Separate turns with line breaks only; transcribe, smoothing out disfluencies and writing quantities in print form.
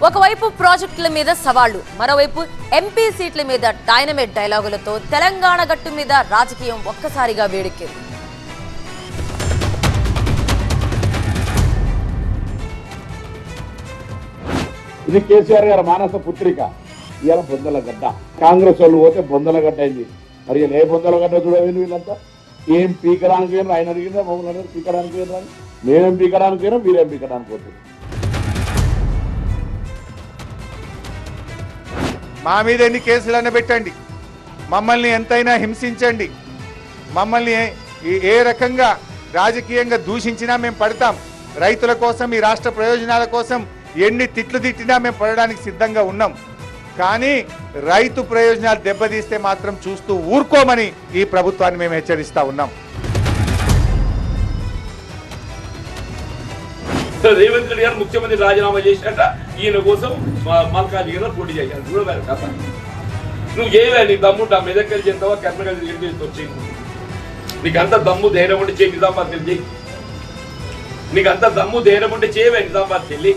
ఒకవైపు ప్రాజెక్టుల మీద సవాళ్లు, మరోవైపు ఎంపీ సీట్ల మీద డైనమైట్ డైలాగులతో తెలంగాణ గట్టు మీద రాజకీయం ఒక్కసారిగా వేడెక్కింది.
ఇది కేసీఆర్ గారి మానస పుత్రిక. ఇవాళ బొందలగడ్డ, కాంగ్రెస్ వాళ్ళు పోతే బొందలగడ్డ అయింది. మరి ఏ బొందలగడ్డ చూడవేంది వీళ్ళంతా? ఏం పీకడానికి పోయినా ఆయన అడిగిందా మమ్మల్ని అందరూ పీకడానికి పోయినా? మేమేం పీకడానికి పోయినా మీరేం పీకడానికి పోతుంది.
మా మీద ఎన్ని కేసులైనా పెట్టండి, మమ్మల్ని ఎంతైనా హింసించండి, మమ్మల్ని ఏ రకంగా రాజకీయంగా దూషించినా మేము పడతాం. రైతుల కోసం, ఈ రాష్ట్ర ప్రయోజనాల కోసం ఎన్ని తిట్లు తిట్టినా మేము పడడానికి సిద్ధంగా ఉన్నాం. కానీ రైతు ప్రయోజనాలు దెబ్బతీస్తే మాత్రం చూస్తూ ఊరుకోమని ఈ ప్రభుత్వాన్ని మేము హెచ్చరిస్తా ఉన్నాం.
రేవంత్ రెడ్డి గారు ముఖ్యమంత్రి రాజీనామా చేసినట్ట ఈయన కోసం మల్కాజ్గిరిలో పోటీ చేశారు. చూడబారు కథ. నువ్వు చేయవే, నీ దమ్ముంటా మెదక్కలు చేస్తావా, కర్మకలు వచ్చి నీకంత దమ్ము ధైర్యం ఉంటే చేయి, నిజామాబాద్ వెళ్ళి నీకంత దమ్ము ధైర్యం ఉంటే చేయవే, నిజామాబాద్ వెళ్ళి